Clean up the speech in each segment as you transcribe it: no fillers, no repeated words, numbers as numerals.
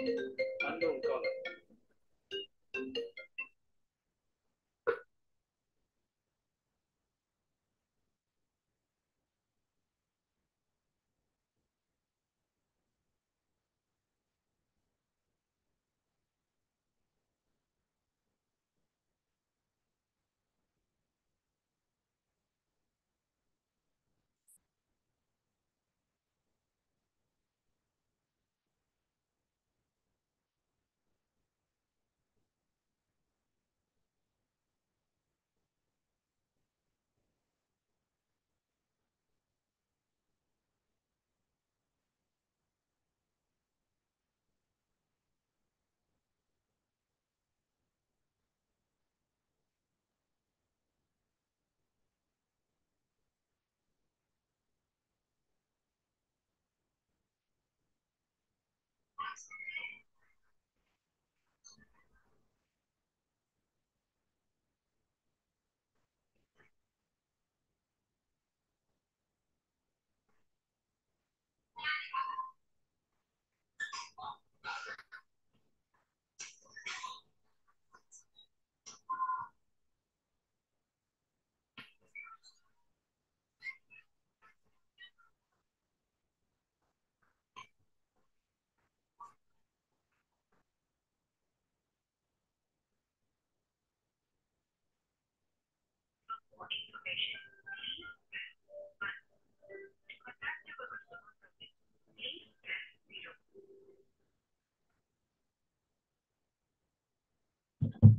Unknown caller.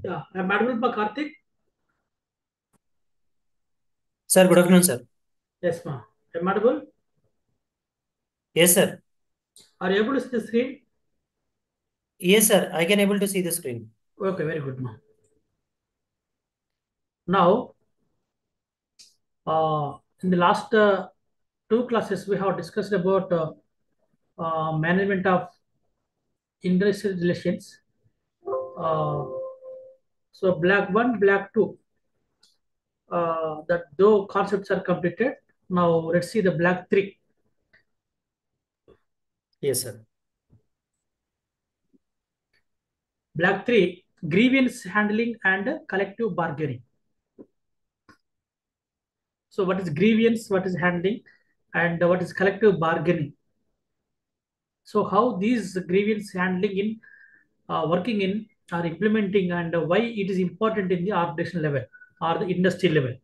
Yeah, I'm audible, Karthik? Sir, good afternoon, sir. Yes, ma'am. I'm audible? Yes, sir. Are you able to see the screen? Yes, sir. I can able to see the screen. Okay, very good, ma'am. Now, in the last two classes, we have discussed about management of industrial relations. Uh, so, black one, black two. That though concepts are completed. Now, let's see the black three. Yes, sir. Black three, grievance handling and collective bargaining. So, what is grievance? What is handling? And what is collective bargaining? So, how these grievance handling in working in or implementing, and why it is important in the organization level or the industry level,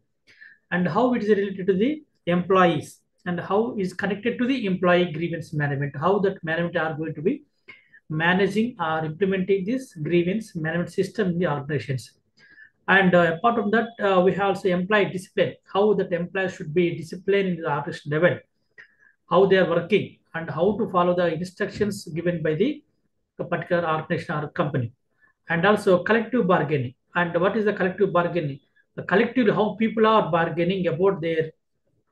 and how it is related to the employees, and how is connected to the employee grievance management, how that management are going to be managing or implementing this grievance management system in the organizations. And apart from that, we have also employee discipline, how that employees should be disciplined in the organization level, how they are working, and how to follow the instructions given by the particular organization or company. And also collective bargaining. And what is the collective bargaining? The collective, how people are bargaining about their,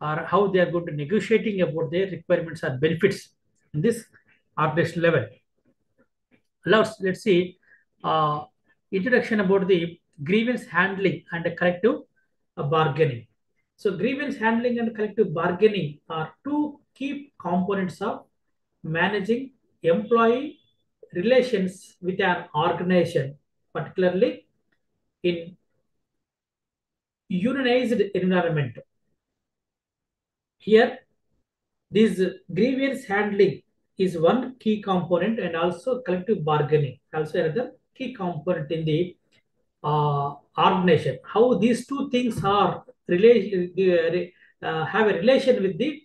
or how they are going to negotiating about their requirements or benefits in this organization level. Let's see introduction about the grievance handling and the collective bargaining. So grievance handling and collective bargaining are two key components of managing employee relations with an organization, particularly in unionized environment. Here, this grievance handling is one key component, and also collective bargaining, also another key component in the organization. How these two things are have a relation with the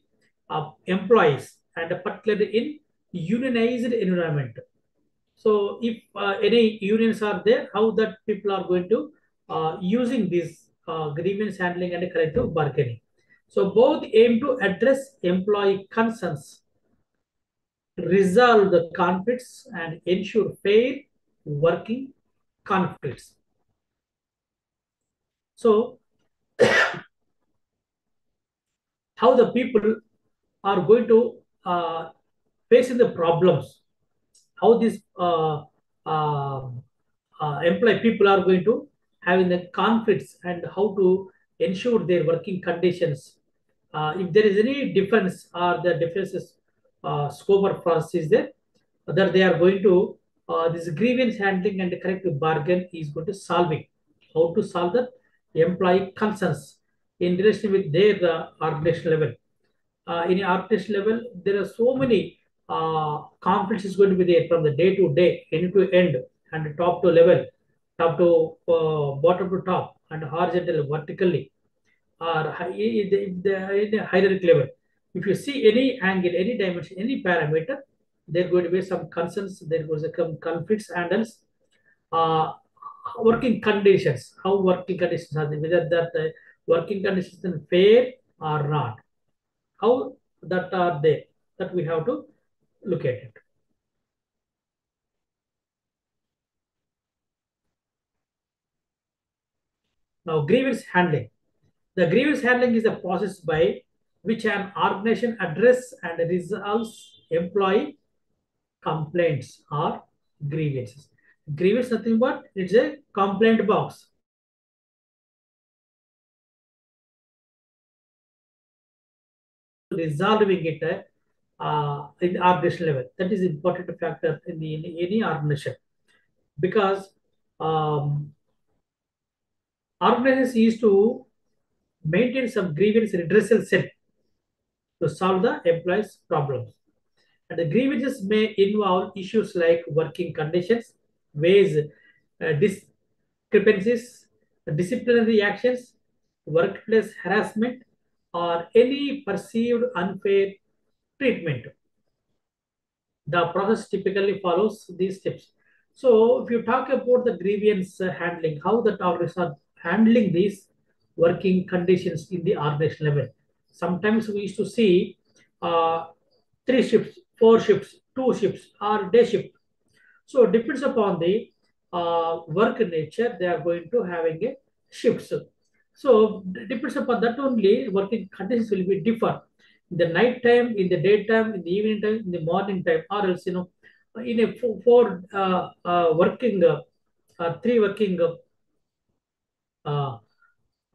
employees, and particularly in unionized environment. So if any unions are there, how that people are going to using this grievance handling and collective bargaining. So both aim to address employee concerns, resolve the conflicts, and ensure fair working conflicts. So how the people are going to facing the problems, how these employee people are going to having the conflicts, and how to ensure their working conditions. If there is any difference or the differences scope or process is there, that they are going to this grievance handling and collective bargain is going to solve it. How to solve the employee concerns in relation with their organization level. In artist level, there are so many conflicts is going to be there from the day to day, end to end, and top to level, top to bottom to top, and horizontal, vertically, or in the hierarchy level. If you see any angle, any dimension, any parameter, there are going to be some concerns, there goes some conflicts, and else uh, working conditions. How working conditions are there, whether that working conditions are fair or not, how that are there, that we have to look at it. Now, grievance handling. The grievance handling is a process by which an organization address and resolves employee complaints or grievances. Grievance nothing but it's a complaint box. Resolving it in the organization level. That is important factor in any organization, because um, organizations used to maintain some grievance redressal cell to solve the employees' problems. And the grievances may involve issues like working conditions, wage discrepancies, disciplinary actions, workplace harassment, or any perceived unfair treatment. The process typically follows these steps. So, if you talk about the grievance handling, how the organizations are handling these working conditions in the organization level. Sometimes we used to see uh, three shifts, four shifts, two shifts, or day shift. So it depends upon the work nature. They are going to having a shifts. So depends upon that only working conditions will be different. In the night time, in the daytime, in the evening time, in the morning time, or else in a four working three working uh,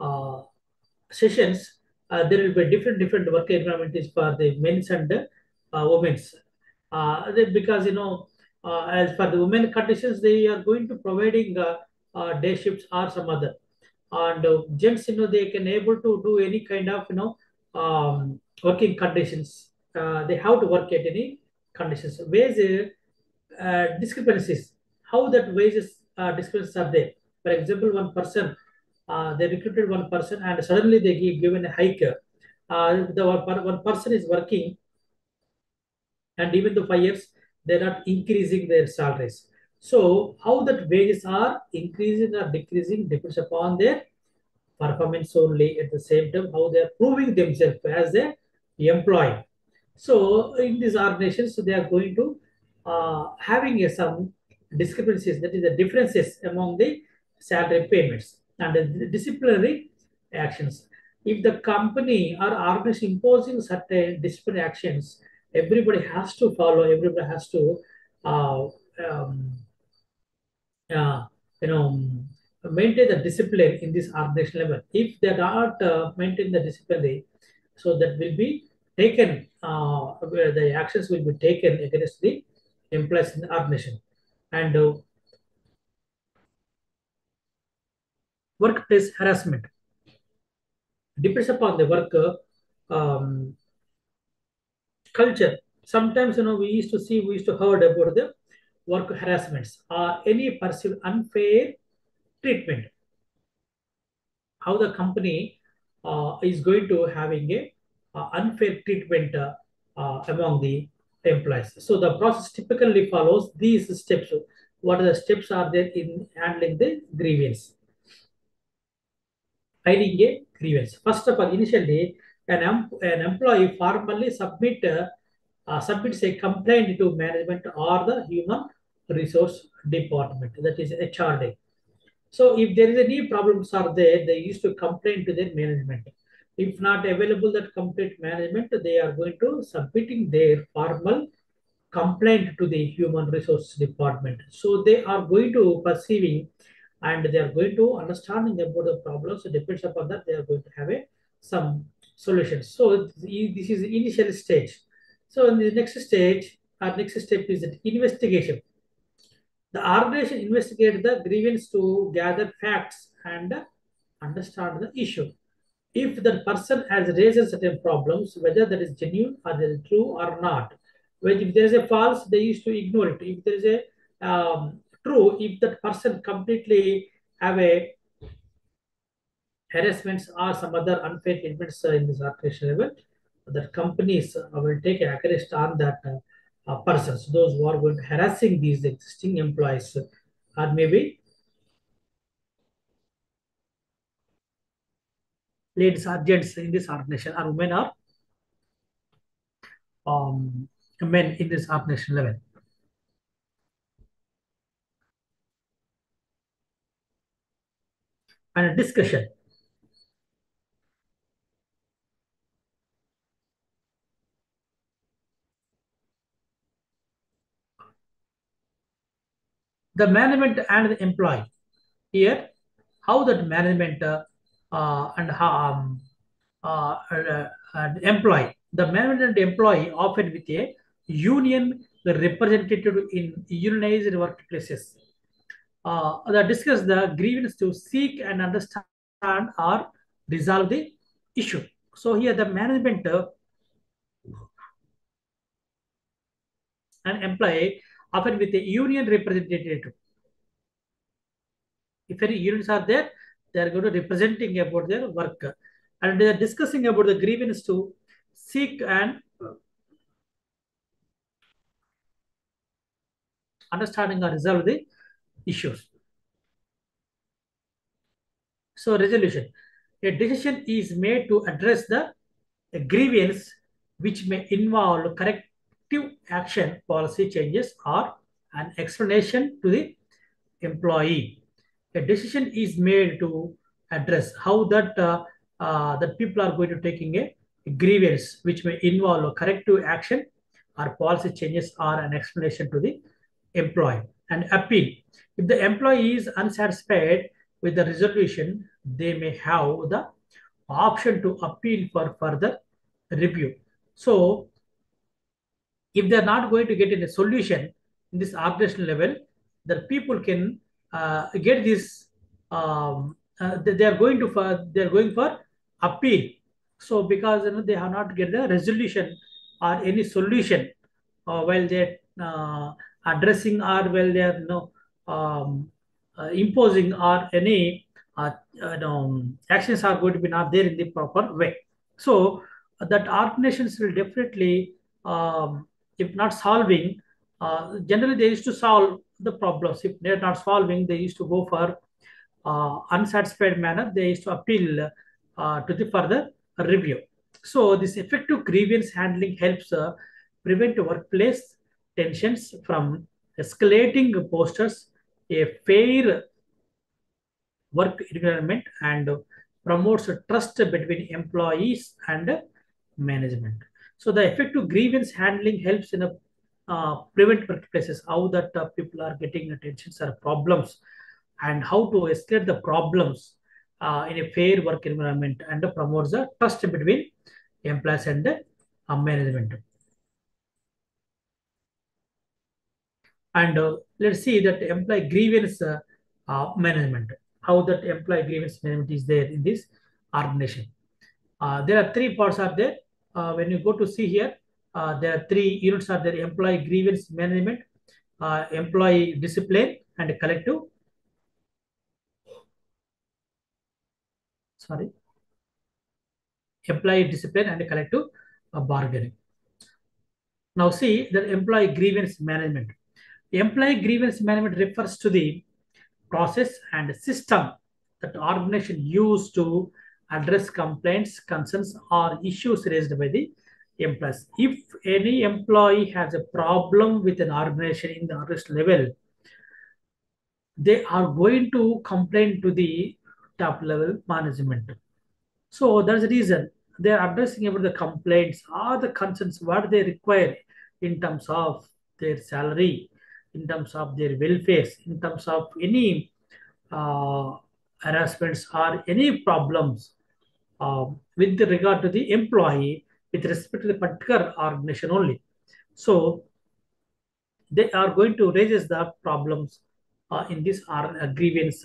uh, sessions, there will be different work environment is for the men's and women's. Because as for the women conditions, they are going to providing day shifts or some other, and gents, they can able to do any kind of working conditions. They have to work at any conditions. Wage discrepancies. How that wages discrepancies are there. For example, one person, they recruited one person and suddenly they give given a hike. One person is working, and even the 5 years they're not increasing their salaries. So how that wages are increasing or decreasing depends upon their performance only. At the same time, how they are proving themselves as a employee. So in these organizations, so they are going to having some discrepancies, that is the differences among the salary payments and the disciplinary actions. If the company or organization imposing certain disciplinary actions, everybody has to follow. Everybody has to uh, um, uh, you know maintain the discipline in this organization level. If they are not maintain the discipline, so that will be taken, where the actions will be taken against the employees in the organization. And workplace harassment depends upon the work culture. Sometimes, we used to heard about the work harassments or any perceived unfair treatment. How the company is going to having a unfair treatment among the employees. So the process typically follows these steps. What are the steps are there in handling the grievance? Filing a grievance. First of all, initially, an employee formally submits a complaint to management or the human resource department, that is HRD. So if there is any problems are there, they used to complain to their management. If not available that complete management, they are going to submitting their formal complaint to the human resource department. So they are going to perceiving and they are going to understanding about the problems. So depends upon that they are going to have a some solutions. So this is the initial stage. So in the next stage, our next step is the investigation. The organization investigates the grievance to gather facts and understand the issue. If the person has raised certain problems, whether that is genuine or that is true or not, when if there is a false, they used to ignore it. If there is a true, if that person completely have a harassments or some other unfair treatments in this organization level, that companies will take a accurate on that persons, those who are going to harassing these existing employees, or maybe lead sergeants in this organization, or women or um, men in this organization level. And a discussion. The management and the employee. Here, how that management and how and employee. The management and employee often with a union representative in unionized workplaces. They discuss the grievance to seek and understand or resolve the issue. So here the management and employee often with a union representative. If any unions are there, they are going to representing about their work, and they are discussing about the grievance to seek and understanding or resolve the issues. So resolution. A decision is made to address the grievance which may involve corrective action, policy changes, or an explanation to the employee. A decision is made to address how that people are going to taking a grievance which may involve a corrective action or policy changes or an explanation to the employee. And appeal. If the employee is unsatisfied with the resolution, they may have the option to appeal for further review. So if they're not going to get in a solution in this organizational level, the people can get this. They are going to they are going for appeal. So because they have not get the resolution or any solution while they're addressing or while they are imposing or any actions are going to be not there in the proper way. So that organizations will definitely, if not solving, generally they used to solve the problems. If they're not solving, they used to go for unsatisfied manner. They used to appeal to the further review. So this effective grievance handling helps prevent workplace tensions from escalating, posters a fair work environment, and promotes trust between employees and management. So the effective grievance handling helps in a prevent workplaces, how that people are getting attentions or problems, and how to escalate the problems in a fair work environment, and promotes the trust between employees and management. And let's see that employee grievance management. How that employee grievance management is there in this organization. There are three parts are there. When you go to see here, there are three units are there: employee grievance management, employee discipline, and collective. Sorry, employee discipline and collective bargaining. Now see the employee grievance management. Employee grievance management refers to the process and system that organization use to address complaints, concerns, or issues raised by the employees. If any employee has a problem with an organization in the organization level, they are going to complain to the top level management. So that's the reason they are addressing about the complaints or the concerns, what they require in terms of their salary, in terms of their welfare, in terms of any uh, harassments or any problems with regard to the employee with respect to the particular organization only. So they are going to raise the problems in this grievance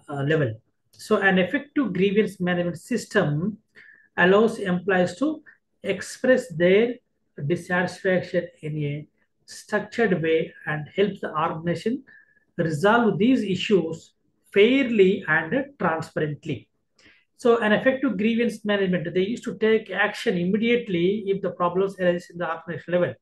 level. So an effective grievance management system allows employees to express their dissatisfaction in a structured way and helps the organization resolve these issues fairly and transparently. So an effective grievance management, they used to take action immediately if the problems arise in the organization level.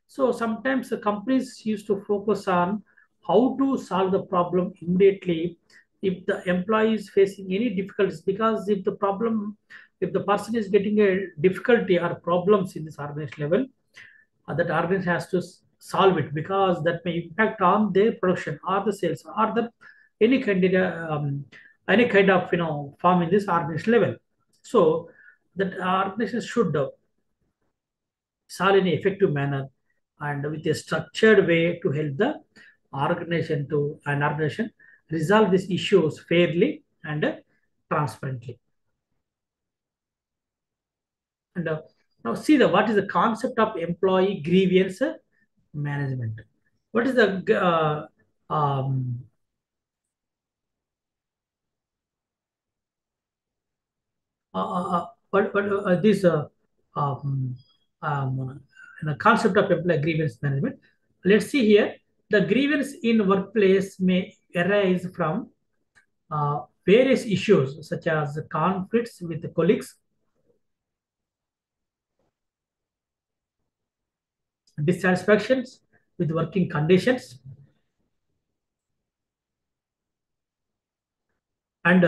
So sometimes the companies used to focus on how to solve the problem immediately if the employee is facing any difficulties. Because if the problem, if the person is getting a difficulty or problems in this organization level, that organization has to solve it because that may impact on their production or the sales or the any kind of farm in this organization level. So that organization should solve in an effective manner and with a structured way to help the organization resolve these issues fairly and transparently. And now see the what is the concept of employee grievance management. What is the what this the concept of employee grievance management. Let's see here. The grievance in workplace may arise from various issues such as conflicts with colleagues, dissatisfactions with working conditions, and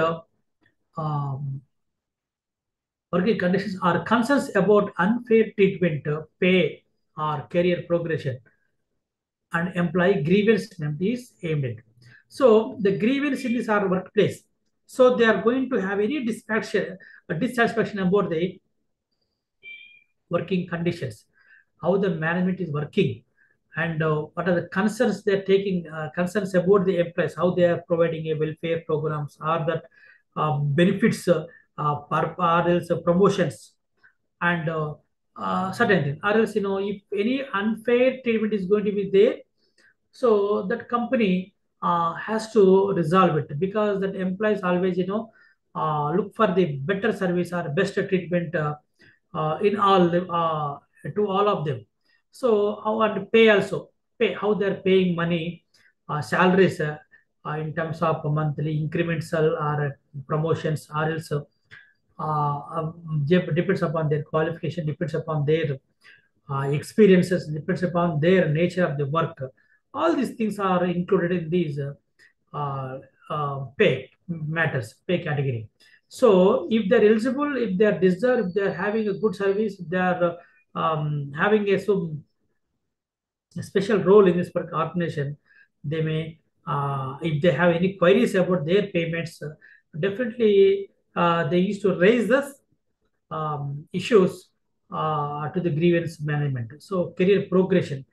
working conditions are concerns about unfair treatment, pay, or career progression, and employee grievance is aimed at. So the grievance in this our workplace. So they are going to have any dissatisfaction about the working conditions, how the management is working, and what are the concerns they're taking, concerns about the employees, how they are providing a welfare programs or that benefits, or else promotions, and certain things. Or else, if any unfair treatment is going to be there, so that company has to resolve it because that employees always look for the better service or best treatment in all to all of them. So how and pay also, pay how they're paying money, salaries, in terms of monthly incremental or promotions, or else depends upon their qualification, depends upon their experiences, depends upon their nature of the work. All these things are included in these pay matters, pay category. So if they're eligible, if they're deserved, if they're having a good service, if they're having a special role in this organization, they may, if they have any queries about their payments, definitely they used to raise this issues to the grievance management. So career progression.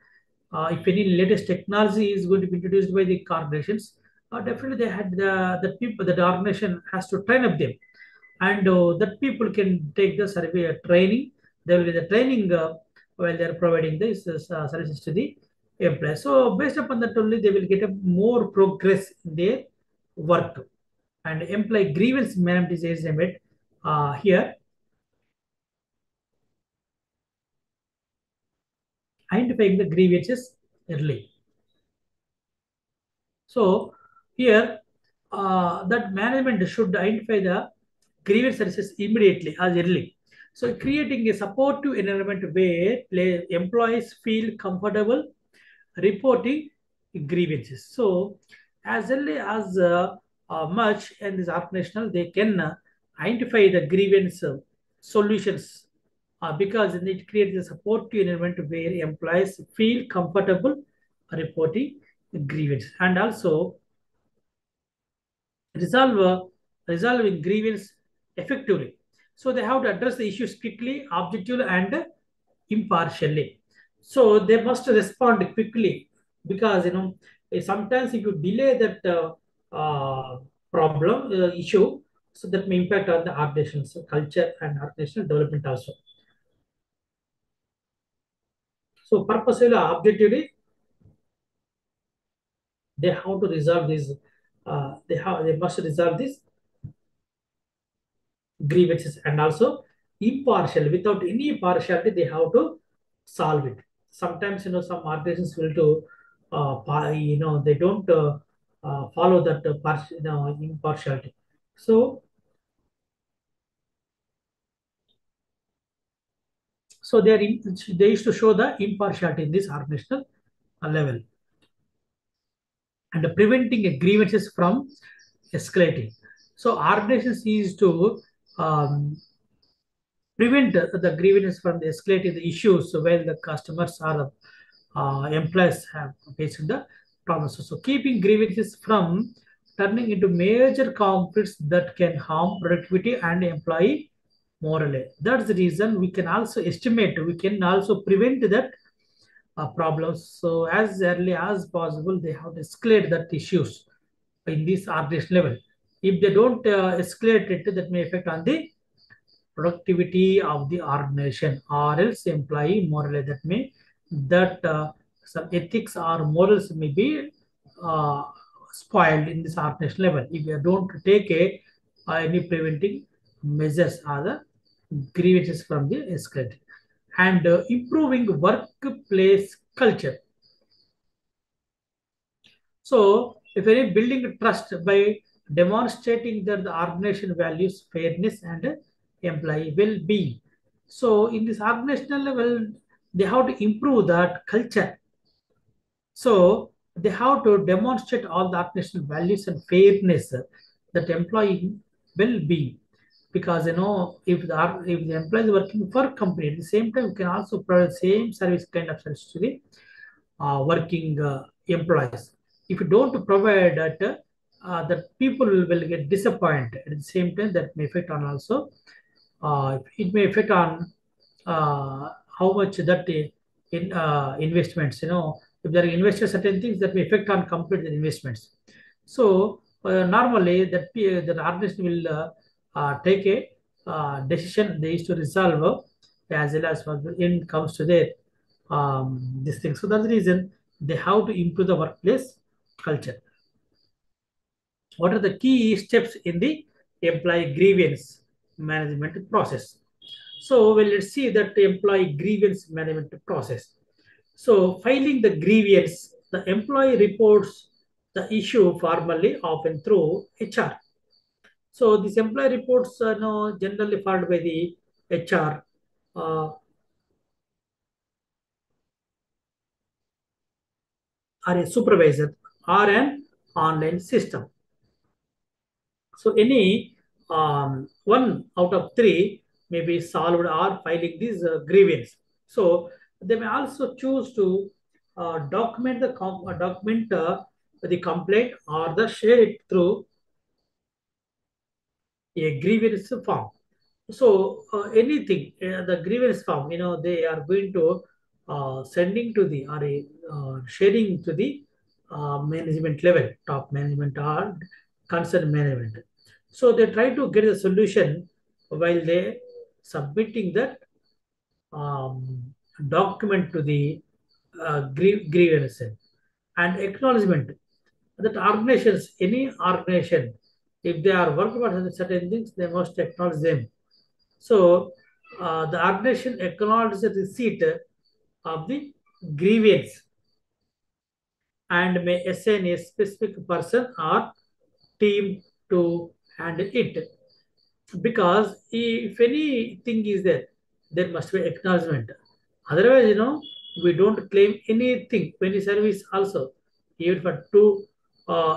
If any latest technology is going to be introduced by the corporations, definitely they had the people, the organization has to train up them, and that people can take the survey training There will be the training while they are providing this services to the employees. So based upon that only they will get a more progress in their work. And employee grievance management is estimated here, identifying the grievances early. So here, that management should identify the grievance services immediately as early. So creating a supportive environment where employees feel comfortable reporting grievances. So as early as much in this organizational, they can identify the grievance solutions because it creates a supportive environment where employees feel comfortable reporting grievance, and also resolve resolving grievance effectively. So they have to address the issues quickly, objectively, and impartially. So they must respond quickly because sometimes if you delay that problem issue, so that may impact on the organization's culture and organizational development also. So purposefully, objectively, they have to resolve this. They must resolve this grievances, and also impartial without any partiality they have to solve it. Sometimes some organizations will do they don't follow that impartiality. So they used to show the impartiality in this organizational level, and preventing grievances from escalating. So organizations used to um, prevent the grievances from the escalating the issues when the customers or employees have faced the problems. So keeping grievances from turning into major conflicts that can harm productivity and employee morale. That's the reason we can also estimate, we can also prevent that problems. So as early as possible, they have to escalate that issues in this organization level. If they don't escalate it, that may affect on the productivity of the organization or else employee morale, that some ethics or morals may be uh, spoiled in this organization level if you don't take any preventing measures or the grievances from the escalate, and improving workplace culture. So, if any building trust by demonstrating that the organization values fairness and employee well-being. So, in this organizational level, they have to improve that culture. So, they have to demonstrate all the organizational values and fairness that employee well-being. Because if the employee is working for a company, at the same time, you can also provide the same service kind of service to the working employees. If you don't provide that, that people will get disappointed. At the same time, that may affect on also. It may affect on how much that investments. If there are invested certain things that may affect on complete the investments. So normally that organization will take a decision. They used to resolve as well as in comes to their this thing. So that's the reason they have to improve the workplace culture. What are the key steps in the employee grievance management process? So, well, let's see that employee grievance management process. So, filing the grievance, the employee reports the issue formally, often through HR. So, these employee reports are no, generally filed by the HR or a supervisor or an online system. So any one out of three may be solved or filing this grievance. So they may also choose to document the complaint or the share it through a grievance form. So anything, the grievance form, they are going to sending to the or sharing to the management level, top management or concerned management. So they try to get a solution while they submitting that document to the grievance and acknowledgement that organizations, any organization, if they are working on certain things, they must acknowledge them. So the organization acknowledges the receipt of the grievance and may assign a specific person or team to handle it. Because if anything is there, there must be acknowledgement. Otherwise, we don't claim anything, any service also, even for two,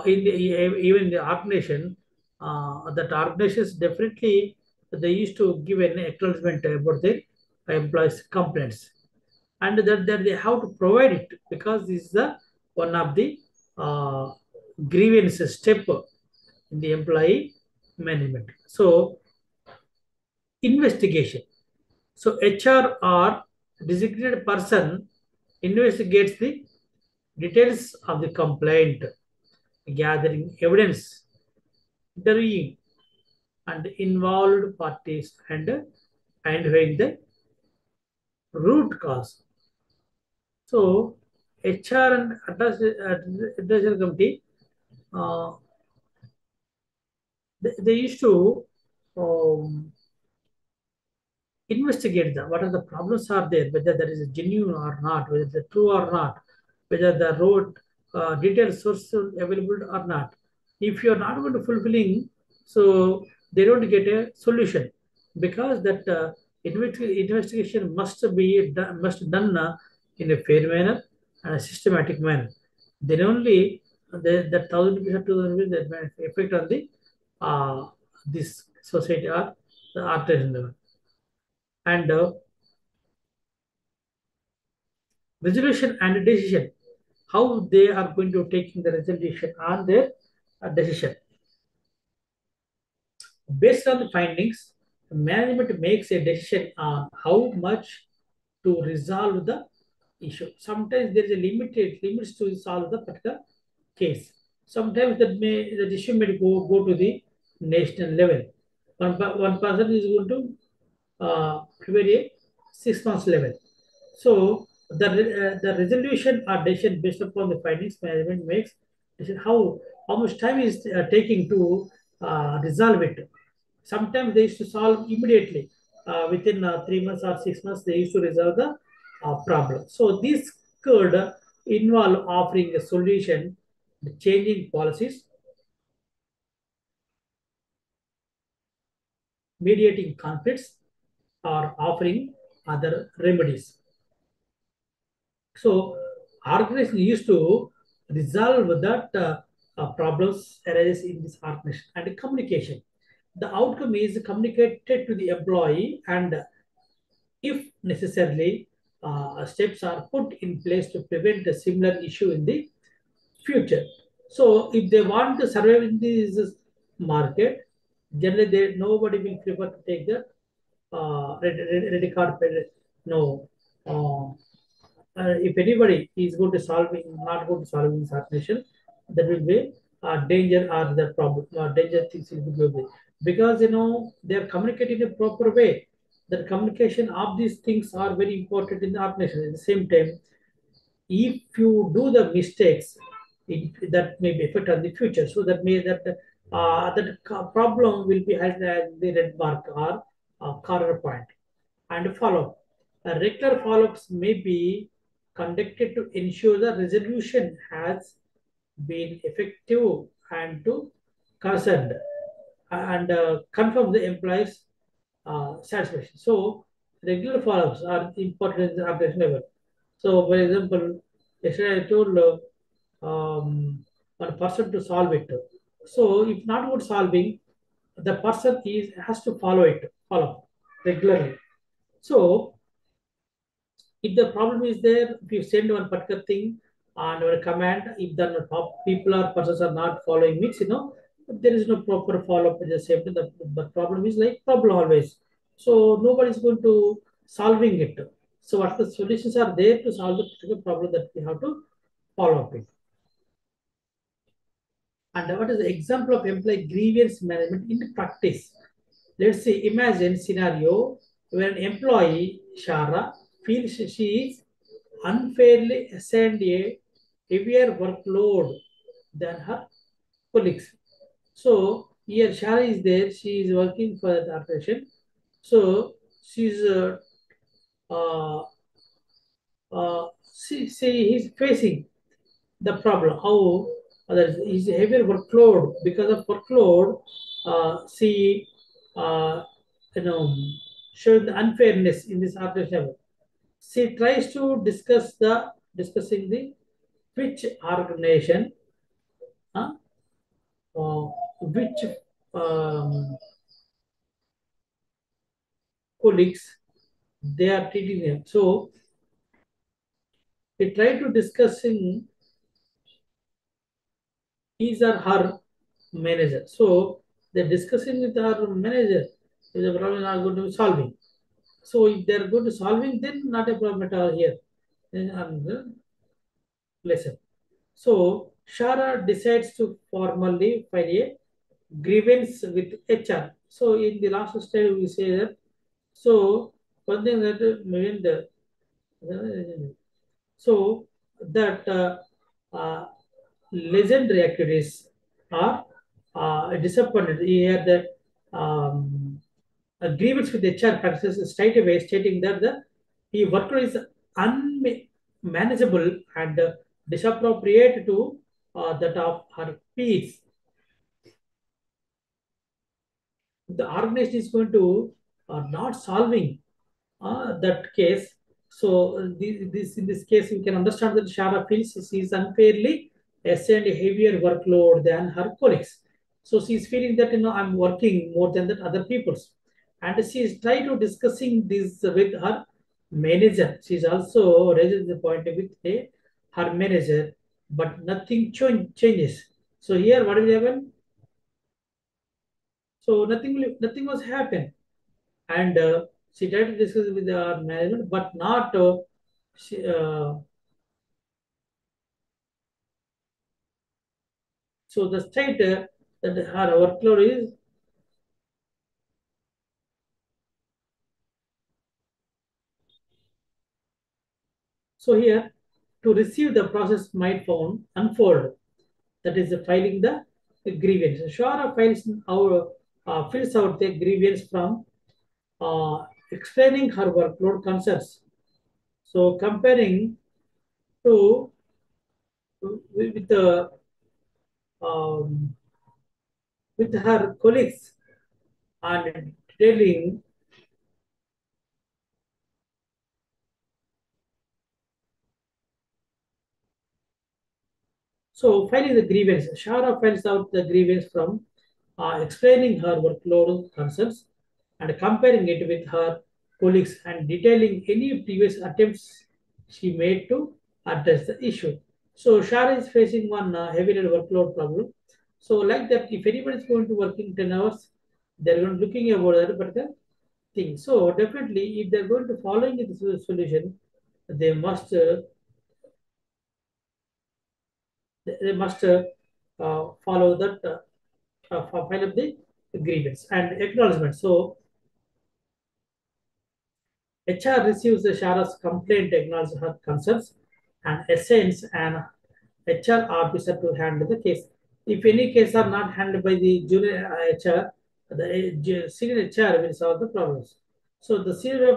even in the organization, that organizations definitely they used to give an acknowledgement about their employees' complaints, and that they have to provide it because this is the one of the grievance step in the employee management. So investigation. So HR or designated person investigates the details of the complaint, gathering evidence, interviewing and involved parties and identifying the root cause. So HR and advisory committee, uh, they used to um, investigate them. What are the problems are there, whether that is genuine or not, whether it's true or not, whether the road detailed source is available or not. If you are not going to fulfilling, so they don't get a solution because that investigation must done in a fair manner and a systematic manner. Then only the 1,000 rupees or 2,000 rupees that may affect on the this society or the artisan level. And resolution and decision, how they are going to taking the resolution on their decision. Based on the findings, management makes a decision on how much to resolve the issue. Sometimes there is a limited limits to solve the particular case. Sometimes that issue may go to the national level. One person is going to prepare a 6 months level. So the resolution or decision based upon the findings management makes decision how much time is taking to resolve it. Sometimes they used to solve immediately within 3 months or 6 months. They used to resolve the problem. So this could involve offering a solution, changing policies, mediating conflicts, or offering other remedies. So organization used to resolve that problems arises in this organization and communication. The outcome is communicated to the employee, and if necessarily, steps are put in place to prevent a similar issue in the future. So if they want to survive in this market, generally nobody will prefer to take the ready card. No. If anybody is going to not going to solve this operation, there will be danger or the problem, danger things will be because they are communicating in a proper way. The communication of these things are very important in the organization. At the same time, if you do the mistakes, that may be affect on the future. So that problem will be had as the red mark or corner point and follow. Regular follow-ups may be conducted to ensure the resolution has been effective and to concerned and confirm the employees' satisfaction. So regular follow-ups are important in the organization level. So, for example, yesterday I told one person to solve it. So, if not good solving, the person is has to follow regularly. So, if the problem is there, if you send one particular thing and a command, if the people or persons are not following it, there is no proper follow up at the same time. The problem is like problem always. So nobody is going to solving it. So what the solutions are there to solve the particular problem that we have to follow up with. And what is the example of employee grievance management in practice? Let's say, imagine scenario. when an employee, Shara, feels she is unfairly assigned a heavier workload than her colleagues. So here Shara is there, she is working for the operation. So she's uh, he's facing the problem. How that is heavier workload because of workload. She you know showing the unfairness in this operation. She tries to discussing the which organization, uh, which um, colleagues they are treating them. So they try to discussing his or her manager. So they're discussing with our manager if the problem is not going to be solving. So if they're going to solving, then not a problem at all here. Then on the lesson. So Shara decides to formally file a grievance with HR. So in the last slide we say that. So one thing that mean the so that legendary activities are disappointed. Here the agreements with HR practices straight away stating that the workload is unmanageable and disappropriate to that of her peers. The organization is going to not solving that case. So in this case, you can understand that Shara feels she is unfairly assigned a heavier workload than her colleagues. So she is feeling that I'm working more than that other people's, and she is trying to discussing this with her manager. She is also raising the point with her manager, but nothing changes. So here, what will happen? So nothing was happen, and she tried to discuss with the management, but not. She, so the state that her workload is. So here, to receive the process might found unfold. That is filing the grievance. Shara fills out the grievance from explaining her workload concerns. So comparing to with the um, with her colleagues and detailing. So filing the grievance, Shara files out the grievance from explaining her workload concerns and comparing it with her colleagues and detailing any previous attempts she made to address the issue. So Shara is facing one heavy workload problem. So like that, if anyone is going to working 10 hours, they're going to looking about that particular thing. So definitely, if they're going to following this solution, they must uh, they must follow that file up the grievance and acknowledgement. So HR receives the Shara's complaint, acknowledges her concerns, and assigns an HR officer to handle the case. If any case are not handled by the junior HR, the senior HR will solve the problems. So the senior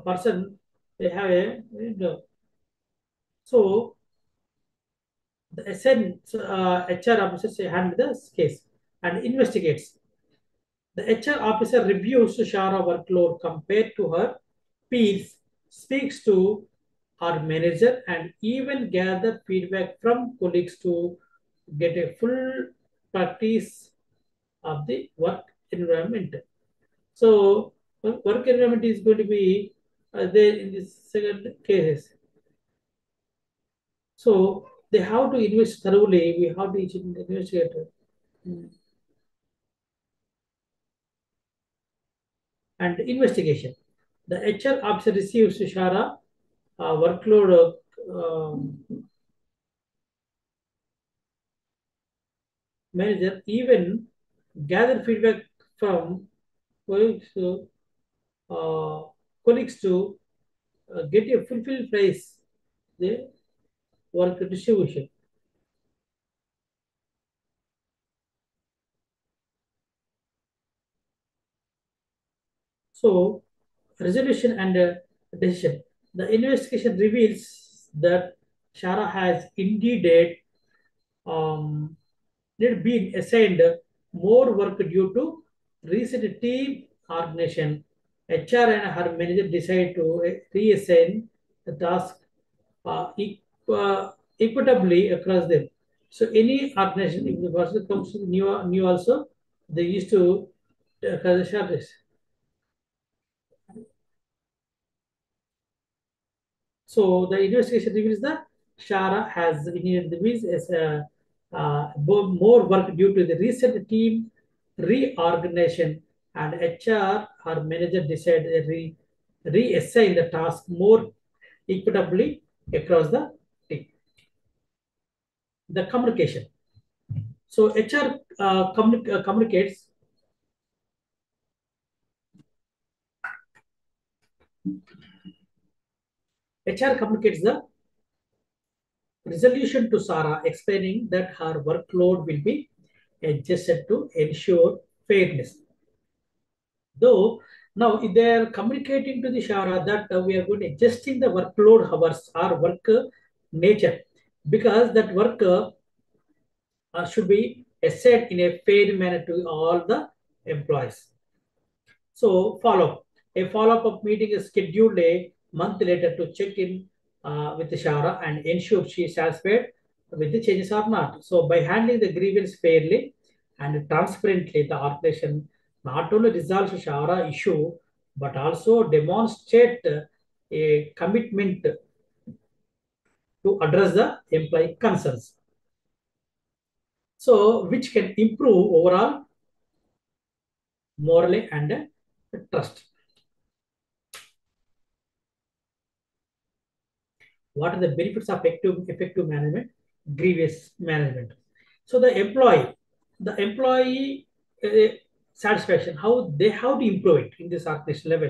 person they have a so the SN HR officer handle the case and investigates. The HR officer reviews Shara workload compared to her peers, speaks to her manager, and even gather feedback from colleagues to get a full practice of the work environment. So, work environment is going to be there in this second cases. So, they have to invest thoroughly. We have to investigate. mm, and investigation. The HR officer receives Shara workload manager even gather feedback from colleagues. uh, colleagues to get a fulfilled price, the work distribution. So, resolution and decision. The investigation reveals that Shara has indeed um, did been assigned more work due to recent team organization. HR and her manager decided to reassign the task equitably across them. So any organization, if the person comes to new also, they used to share this. So the investigation reveals that Shara has initiated the means as more work due to the recent team reorganization, and HR or manager decided reassign the task more equitably across the team. The communication. So HR communicates. HR communicates the resolution to Sarah, explaining that her workload will be adjusted to ensure fairness. Though now they are communicating to the Shara that we are going to adjusting the workload hours or work nature, because that work should be assessed in a fair manner to all the employees. So follow a follow-up meeting is scheduled a month later to check in with the Shara and ensure she is satisfied with the changes or not. So by handling the grievance fairly and transparently, the organization not only resolves the Shara issue but also demonstrate a commitment to address the employee concerns. So which can improve overall morale and trust. What are the benefits of effective management? Grievous management. So the employee uh, satisfaction, how to improve it in this organization level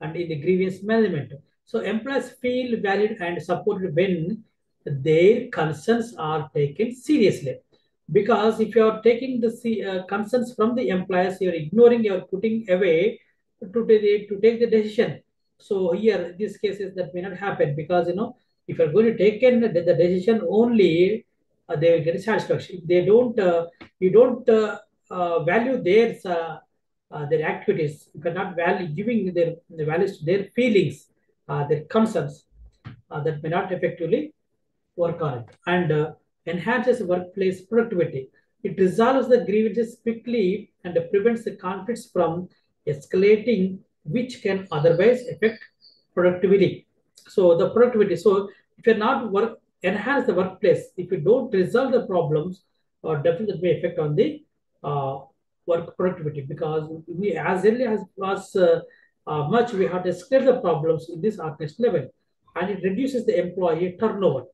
and in the grievance management. So employees feel valued and supported when their concerns are taken seriously. Because if you are taking the concerns from the employees, you are ignoring, you are putting away to take the decision. So here, these cases that may not happen, because if you're going to take in the decision only, they will get satisfaction. If they don't, you don't value their activities. If you're not value giving the values to their feelings, their concerns, that may not effectively work on it, and enhances workplace productivity. It resolves the grievances quickly and prevents the conflicts from escalating, which can otherwise affect productivity. So the productivity. So if you're not work enhance the workplace, if you don't resolve the problems, definitely may affect on the uh, work productivity, because we as early as much we have to escalate the problems in this organization level, and it reduces the employee turnover.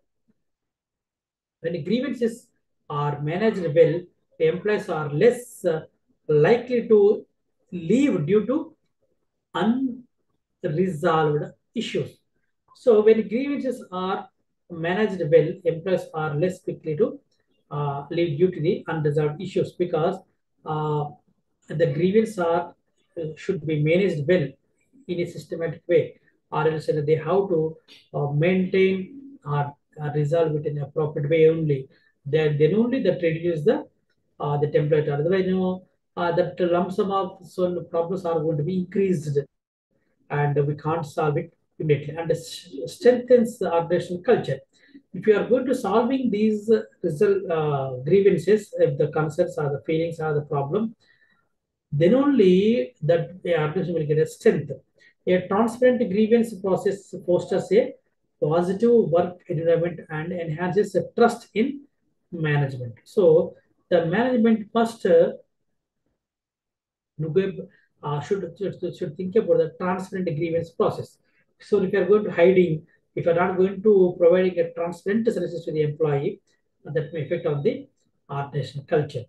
When grievances are managed well, employees are less likely to leave due to unresolved issues. So when grievances are managed well, employees are less quickly to leave due to the unresolved issues, because uh, the grievance are should be managed well in a systematic way, or else they have to maintain or resolve it in an appropriate way only. Then only that reduces the temperature. Otherwise, that lump sum of so problems are going to be increased, and we can't solve it immediately, and it strengthens the organizational culture. If you are going to solving these grievances, if the concerns or the feelings are the problem, then only that the organization will get a strength. A transparent grievance process fosters a positive work environment and enhances the trust in management. So the management must should think about the transparent grievance process. So if you are going to hiding, if you are not going to providing a transparent services to the employee, that may affect on the organizational culture.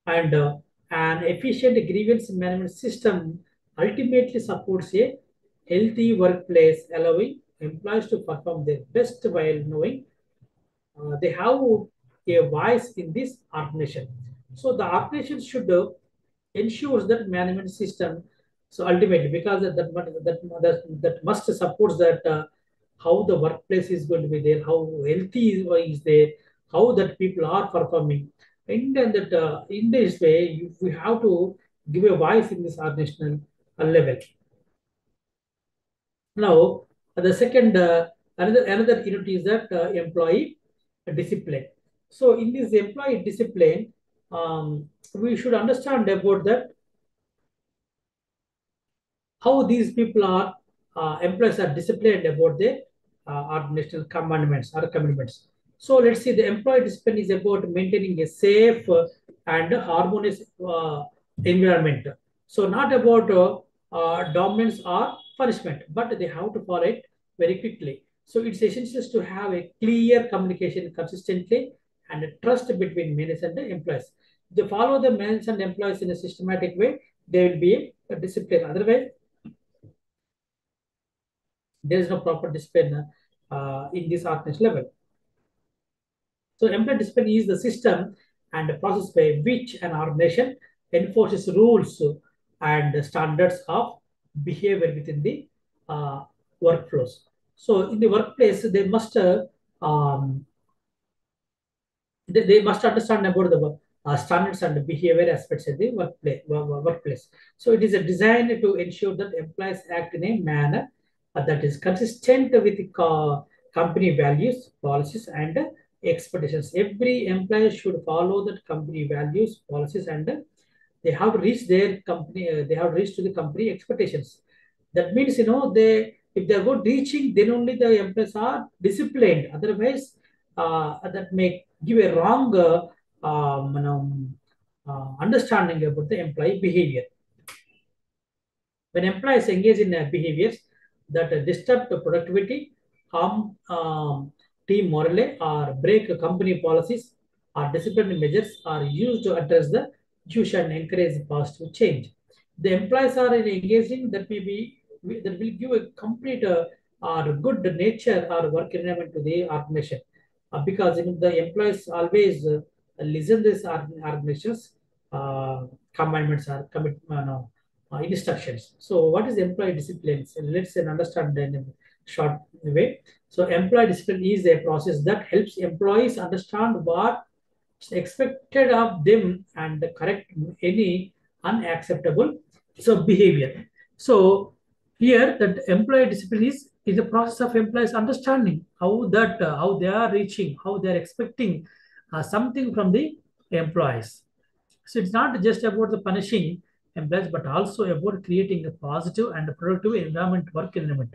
And an efficient grievance management system ultimately supports a healthy workplace, allowing employees to perform their best while knowing they have a voice in this organization. So the organization should ensures that management system. So ultimately, because that must support that how the workplace is going to be there, how healthy is there, how that people are performing. And that in this way, we have to give a voice in this organizational level. Now, the second, another unit is that employee discipline. So, in this employee discipline, we should understand about that how these people are employees are disciplined about their organizational commandments or commitments. So let's see, the employee discipline is about maintaining a safe and harmonious environment. So not about dominance or punishment, but they have to follow it very quickly. So it's essential to have a clear communication consistently and a trust between managers and the employees. If they follow the managers and employees in a systematic way, there will be a discipline. Otherwise, there is no proper discipline in this organization level. So employee discipline is the system and the process by which an organization enforces rules and standards of behavior within the uh, workflows. So in the workplace, um, they must understand about the standards and behavior aspects of the workplace. So it is a design to ensure that employees act in a manner that is consistent with the company values, policies, and expectations. Every employee should follow that company values, policies, and they have to reach their company. They have reached to the company expectations. That means, they if they're good reaching, then only the employees are disciplined. Otherwise, that may give a wrong understanding about the employee behavior. When employees engage in behaviors that disturb the productivity, harm team morale, or break company policies, or disciplinary measures are used to address the issue and encourage positive change. The employees are engaging that will give a complete or good nature or work environment to the organization. Because the employees always listen these organizations commandments or instructions. So, what is employee discipline? So let's understand in a short way. So, employee discipline is a process that helps employees understand what is expected of them and correct any unacceptable behavior. So, here that employee discipline is a process of employees understanding how they are reaching, how they are expecting something from the employees. So it's not just about the punishing employees, but also about creating a positive and productive environment, work environment.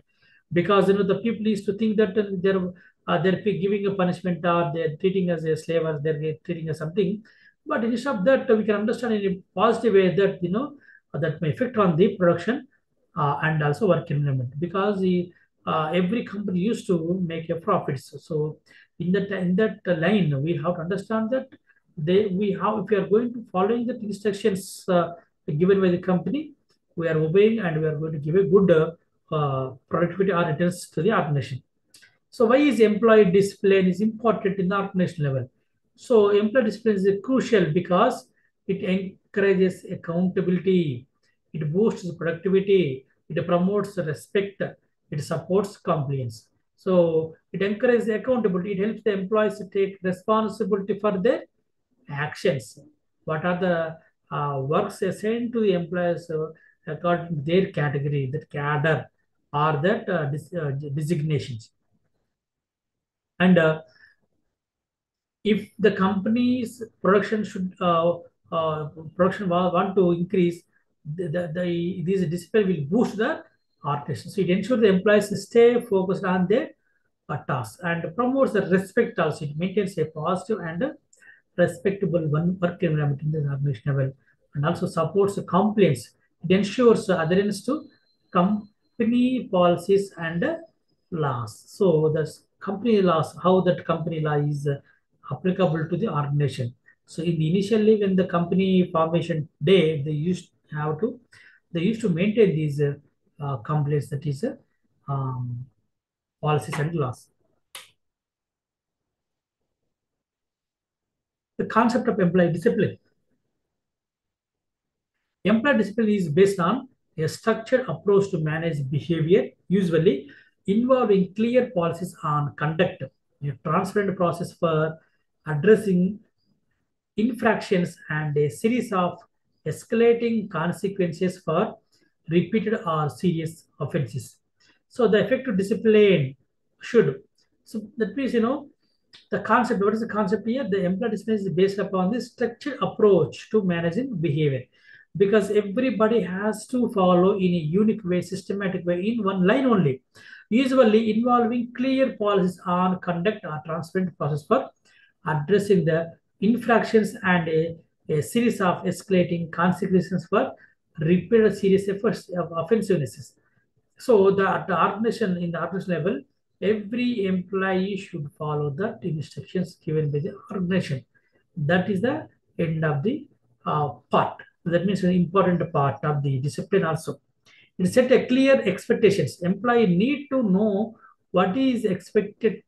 Because the people used to think that they're giving a punishment or they're treating as a slave or they're treating as something. But instead of that, we can understand in a positive way that that may affect on the production and also work environment. Because every company used to make a profit. So in that line, we have to understand that we have if we are going to following the instructions given by the company, we are obeying and we are going to give a good productivity or returns to the organization. So why is employee discipline is important in the organization level? So employee discipline is crucial because it encourages accountability, it boosts productivity, it promotes respect, it supports compliance. So it encourages accountability, it helps the employees to take responsibility for their actions. What are the works assigned to the employees according to their category, that cadre, or that designations. And if the company's production should production want to increase, this discipline will boost the organization. So it ensures the employees stay focused on their tasks and promotes the respect also. It maintains a positive and respectable one work environment in the organization level and also supports the compliance. It ensures adherence to company policies and laws. So the company laws, how that company law is applicable to the organization. So in the initially when the company formation day, they used to have to they used to maintain these complaints, that is um, policies and laws. The concept of employee discipline. Employee discipline is based on a structured approach to manage behavior, usually involving clear policies on conduct, a transparent process for addressing infractions, and a series of escalating consequences for repeated or serious offenses. So the effective discipline should. So that means, the concept. What is the concept here? The employee discipline is based upon this structured approach to managing behavior, because everybody has to follow in a unique way, systematic way, in one line only, usually involving clear policies on conduct or transparent process for addressing the infractions, and a series of escalating consequences for repeated serious efforts of offensiveness. So the organization, in the organization level, every employee should follow the instructions given by the organization. That is the end of the part. That means an important part of the discipline also. It set a clear expectations. Employee need to know what is expected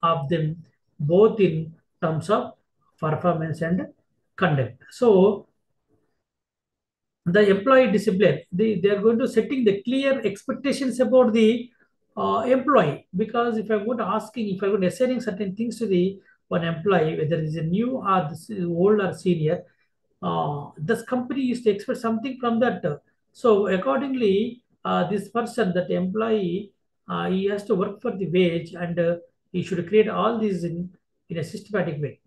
of them, both in terms of performance and conduct. So the employee discipline, they are going to setting the clear expectations about the employee, because if I'm going to asking, if I'm going to assigning certain things to the one employee, whether it's a new or this is old or senior, this company is to expect something from that. So accordingly, this person, that employee, he has to work for the wage, and he should create all these in a systematic way,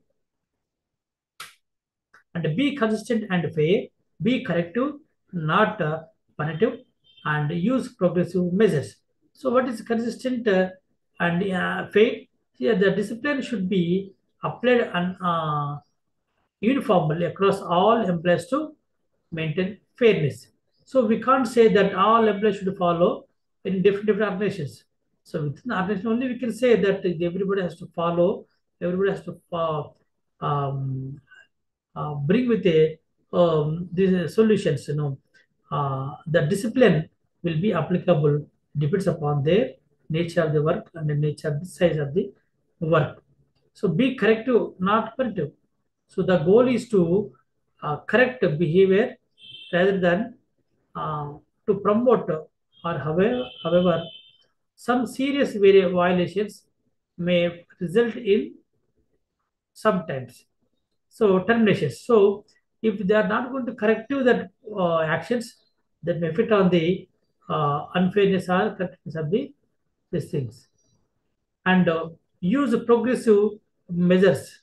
and be consistent and fair, be corrective, not punitive, and use progressive measures. So, what is consistent and fair? Here, the discipline should be applied uniformly across all employees to maintain fairness. So, we can't say that all employees should follow in different organizations. So, within the organization only, we can say that everybody has to follow, everybody has to bring with a these solutions. The discipline will be applicable, depends upon their nature of the work and the nature of the size of the work. So be corrective, not punitive. So the goal is to correct behavior rather than to promote, or however, some serious violations may result in sometimes. So terminations. So if they are not going to corrective that actions, that may affect on the unfairness or correctness of the these things, and use progressive measures.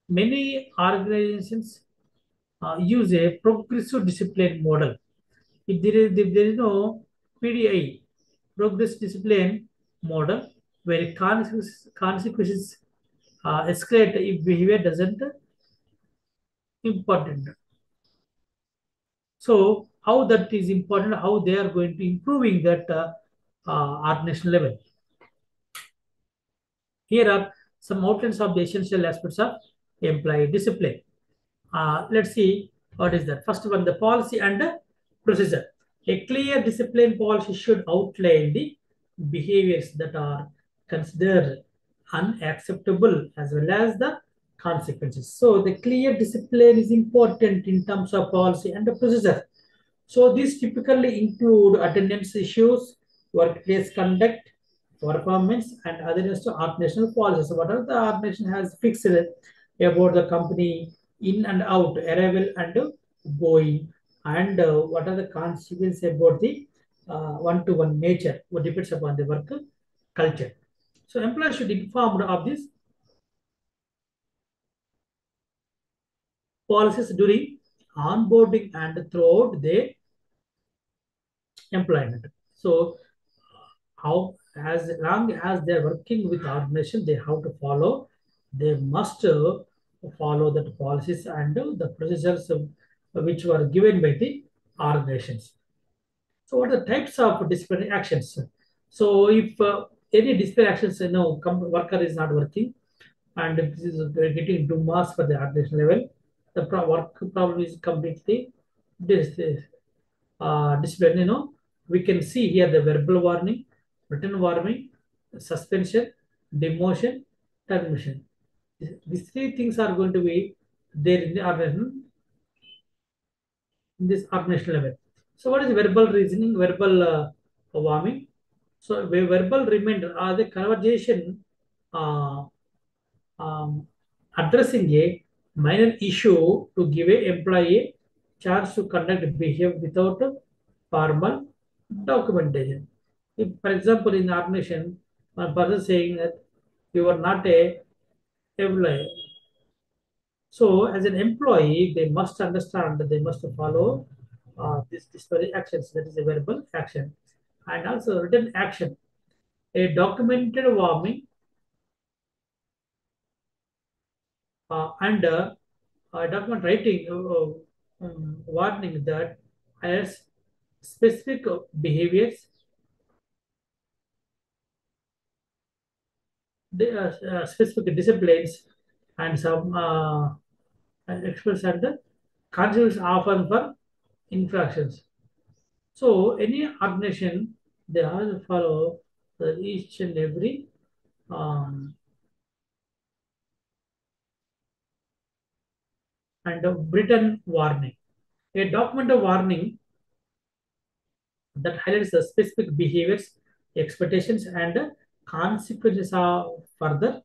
Many organizations use a progressive discipline model. If there is no PDI, progress discipline model, where consequences escalate if behavior doesn't important. So how that is important, how they are going to improving that organizational level. Here are some outlines of the essential aspects of employee discipline. Let's see what is that. First one, the policy and the procedure. A clear discipline policy should outline the behaviors that are considered unacceptable, as well as the consequences. So the clear discipline is important in terms of policy and the procedure. So these typically include attendance issues, workplace conduct, performance, and others to organizational policies. So whatever the organization has fixed about the company in and out, arrival and going, and what are the consequences about the one-to-one nature, what depends upon the work culture. So employees should be informed of these policies during onboarding and throughout their employment. So how, as long as they're working with organization, they have to follow, they must follow the policies and the procedures which were given by the organizations. So what are the types of disciplinary actions? So if any disciplinary actions, worker is not working, and if this is getting into mass for the organization level, the work problem is completely this. discipline, we can see here the verbal warning, written warning, suspension, demotion, termination. These three things are going to be there in the organization, in this organizational level. So, what is verbal reasoning, verbal warming? So, verbal reminder are the conversation uh, um, addressing a minor issue to give a employee a chance to conduct behavior without formal documentation. If, for example, in the organization, one person saying that you are not a employee. So, as an employee, they must understand that they must follow this disciplinary actions. That is a verbal action, and also written action. A documented warning and document writing warning that as specific behaviors, specific disciplines, and some experts and the consequences often for infractions. So any organization they have to follow each and every um, and a written warning. A document of warning that highlights the specific behaviors, expectations, and consequences of further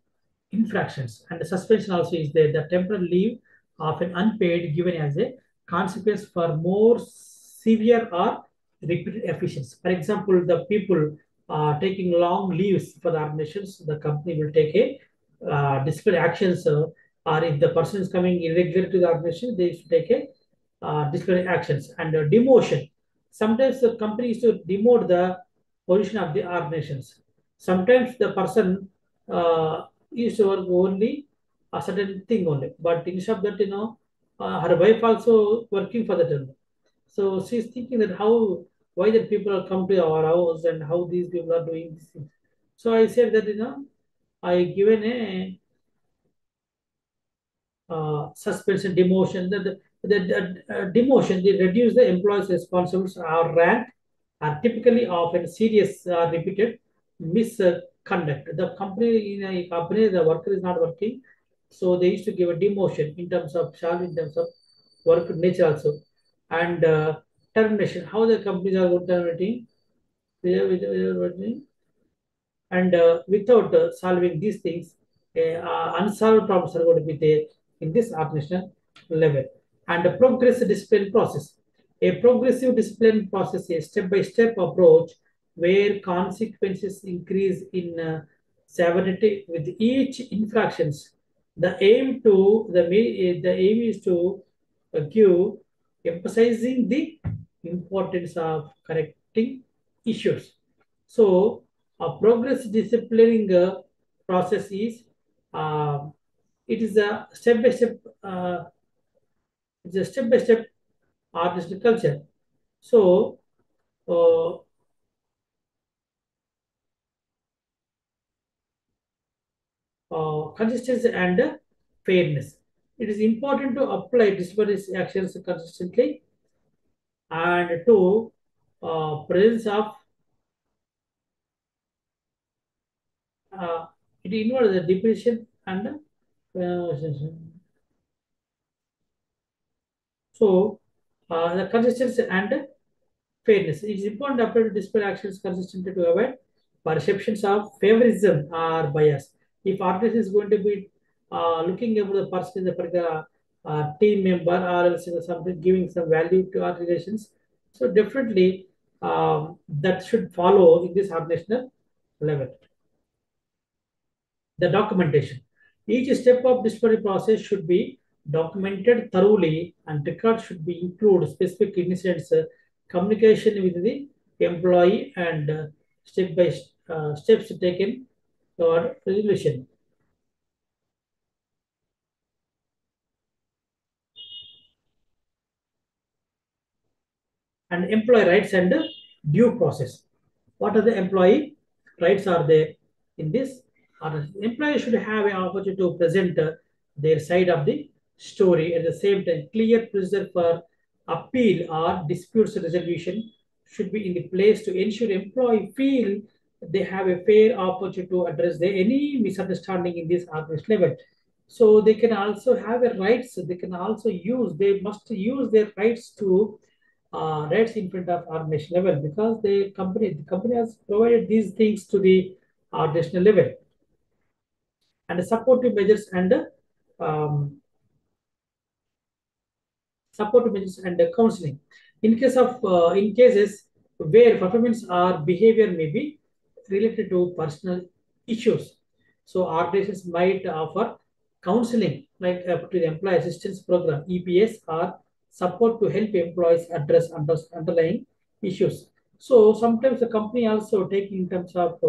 infractions. And the suspension also is there. The temporary leave of an unpaid given as a consequence for more severe or repeated offenses. For example, the people taking long leaves for the organizations, the company will take a disciplinary actions. Or if the person is coming irregular to the organization, they should take a disciplinary actions and demotion. Sometimes the company used to demote the position of the organizations. Sometimes the person used to work only a certain thing only, but instead of that, her wife also working for that only. So she's thinking that how why that people are come to our house and how these people are doing this thing. So I said that I given a suspension, demotion. The demotion, they reduce the employees' responsibilities or rank are typically often serious repeated misconduct. The company in a company, the worker is not working, so they used to give a demotion in terms of salary, in terms of work nature also, and termination. How the companies are terminating? And without solving these things, unsolved problems are going to be there in this organizational level. And a progressive discipline process. A progressive discipline process is a step-by-step approach where consequences increase in severity with each infractions. The aim is to give emphasizing the importance of correcting issues. So, a progress disciplining process is uh, it is a step by step. It's a step by step artistic culture. So, uh, consistency and fairness. It is important to apply disciplinary actions consistently and to presence of uh, it involves the depression and so the consistency and fairness. It is important to apply discipline actions consistently to avoid perceptions of favorism or bias. If artist is going to be looking at the person in the particular team member or else something giving some value to our relations, so definitely that should follow in this organizational level. The documentation. Each step of discovery process should be documented thoroughly and records should be include specific incidents, communication with the employee and step by steps taken toward resolution. And employee rights and due process. What are the employee rights are there in this? Employee should have an opportunity to present their side of the story at the same time. Clear procedure for appeal or disputes resolution should be in the place to ensure employee feel they have a fair opportunity to address any misunderstanding in this organization level. So they can also have a rights. They can also use. They must use their rights to rights in front of organization level because the company has provided these things to the organizational level and supportive measures and um, support measures and counseling. In cases where performance or behavior may be related to personal issues, so organizations might offer counseling like to the employee assistance program (EPS) or support to help employees address underlying issues. So sometimes the company also take in terms of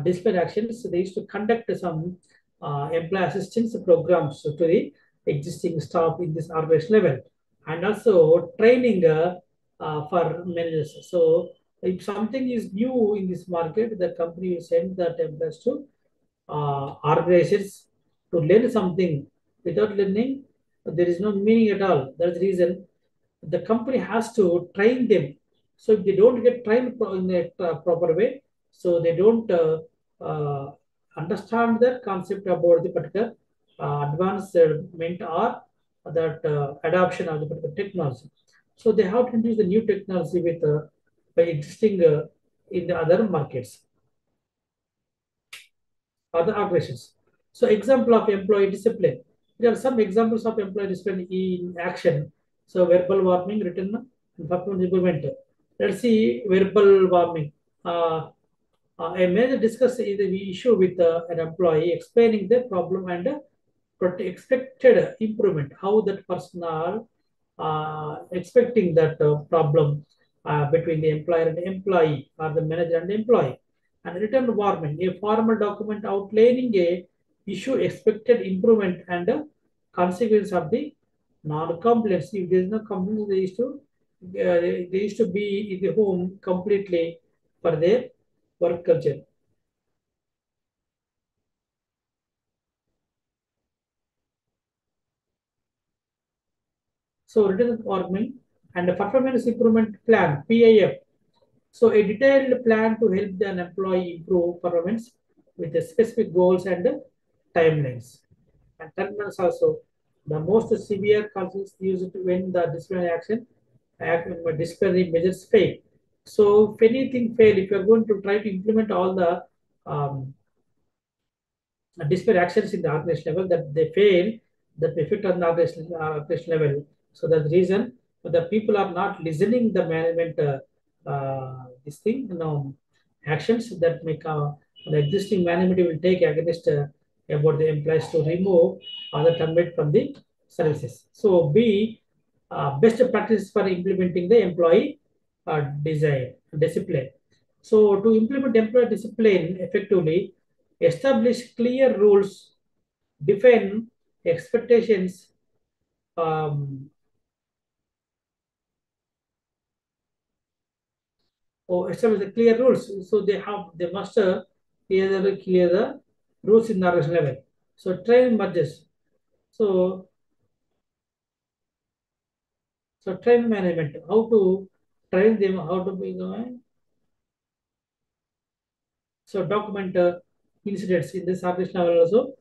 discipline actions. They used to conduct some employee assistance programs to the existing staff in this organization level and also training for managers. So if something is new in this market, the company will send the employees to organizations to learn something. Without learning, there is no meaning at all. That's the reason the company has to train them. So if they don't get trained in a proper way, so they don't understand the concept about the particular advancement or that adoption of the particular technology. So they have to introduce the new technology with by existing in the other markets, other organizations. So example of employee discipline. There are some examples of employee discipline in action. So verbal warning, written and performance improvement. Let's see verbal warning. A manager discuss the issue with an employee, explaining the problem and expected improvement. How that person are expecting that problem between the employer and employee, or the manager and employee. And written warning, a formal document outlining a issue, expected improvement, and consequence of the non-compliance. If there is no compliance, they used to be in the home completely for their work culture. So written warning and a performance improvement plan (PIF). So a detailed plan to help an employee improve performance with the specific goals and timelines. And timelines also the most severe consequences used when the disciplinary disciplinary measures fail. So if anything fail, if you are going to try to implement all the um, disparate actions in the organization level that they fail, that may affect on the organization level. So that's the reason the people are not listening the management this thing, actions that make the existing management will take against about the employees to remove other terminate from the services. So B, best practices for implementing the employee design discipline. So to implement employee discipline effectively, establish clear rules, define expectations, um, or establish the clear rules. So they must clear the rules in the organization level. So train merges. So train management, how to train them, how to be so document incidents in this organization level also.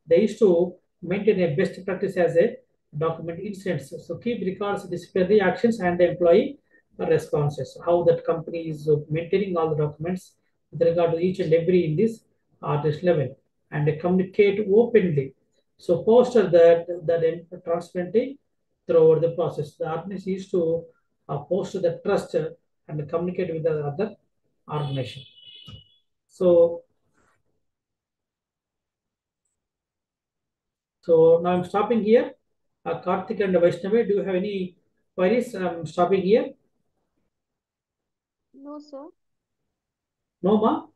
They used to maintain a best practice as a document incidents. So keep records, disciplinary actions, and the employee responses. How that company is maintaining all the documents with regard to each and every in this artist level, and they communicate openly. So foster that transparency throughout the process. The artist used to foster the trust and communicate with the other organization. So now I'm stopping here. Karthik and Vaishnavi, do you have any queries? I'm stopping here. No, sir. No, ma?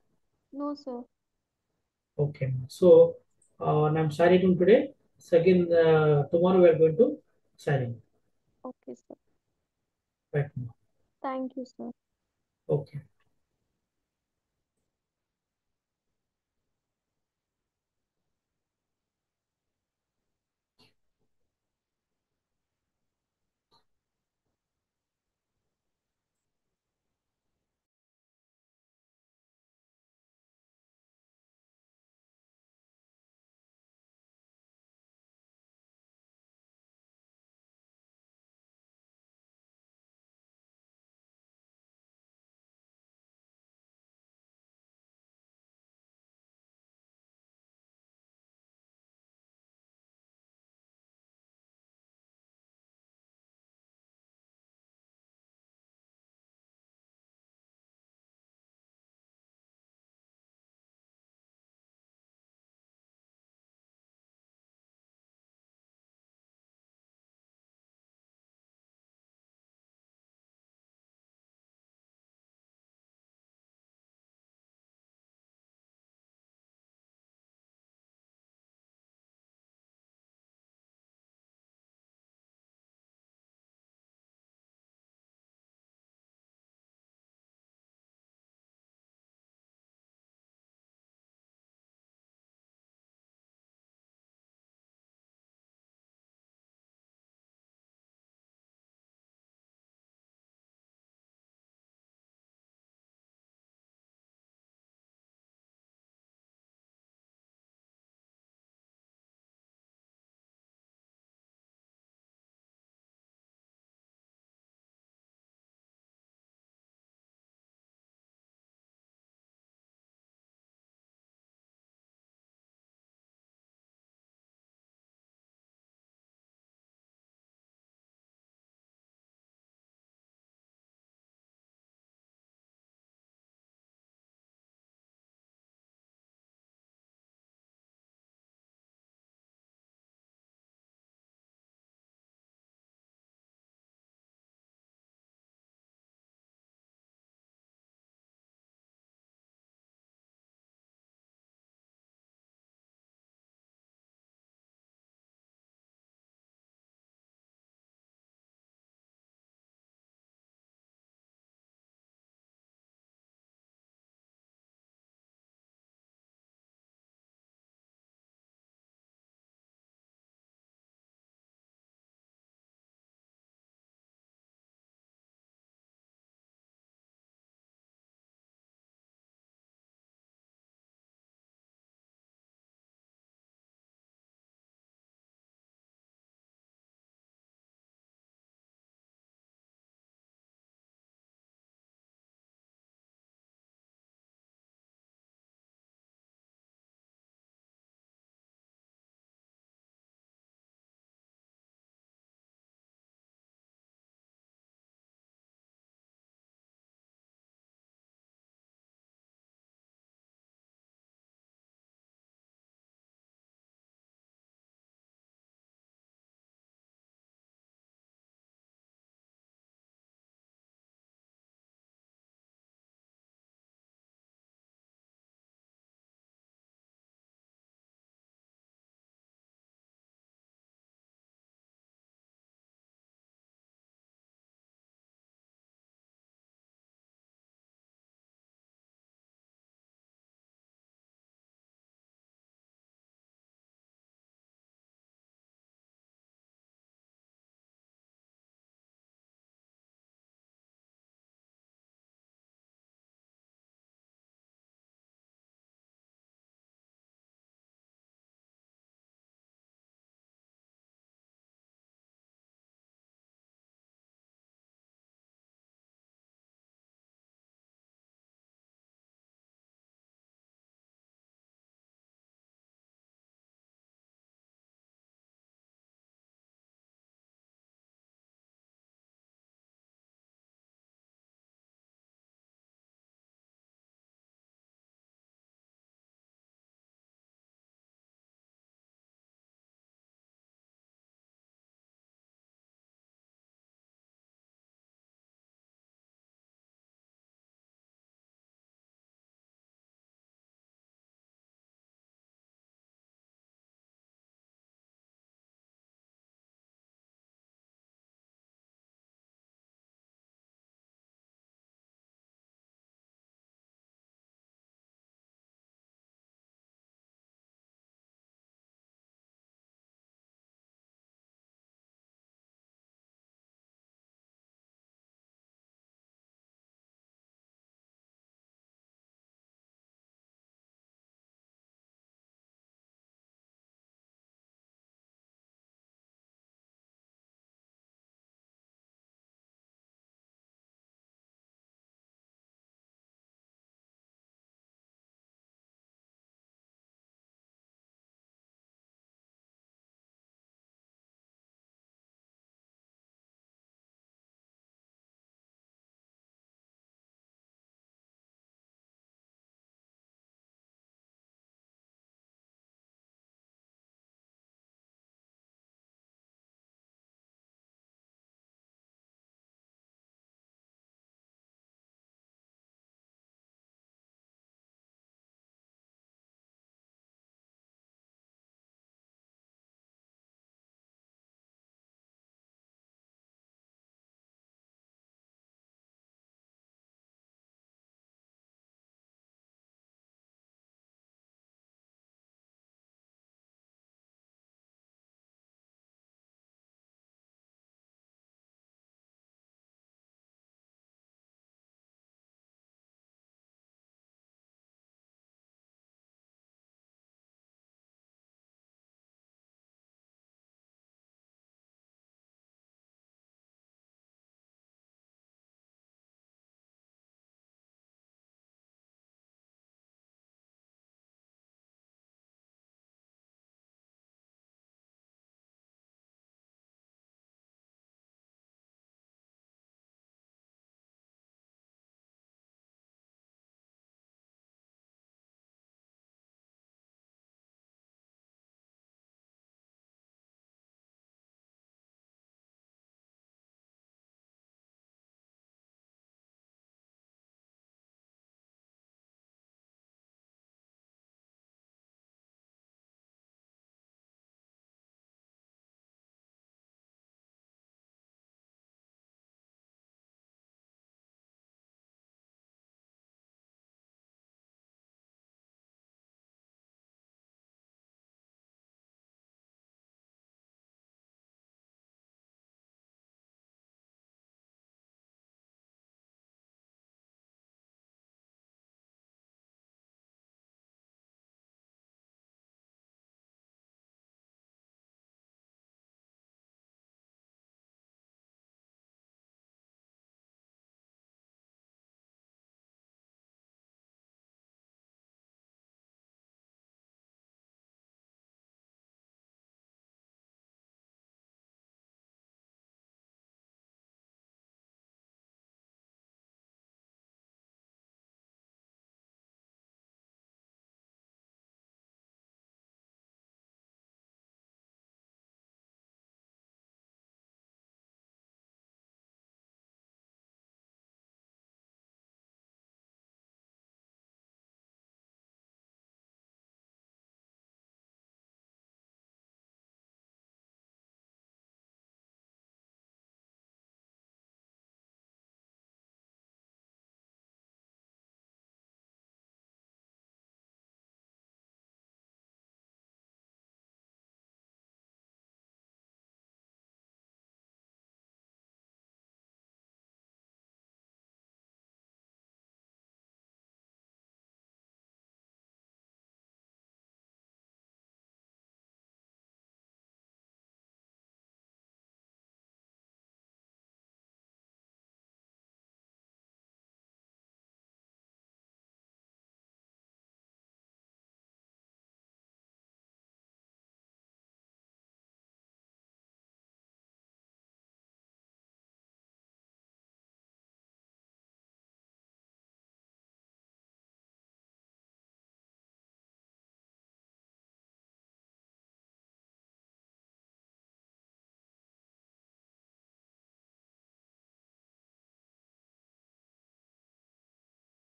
No, sir. Okay. So I'm signing today. So again, tomorrow we are going to sign. Okay, sir. Right now. Thank you, sir. Okay.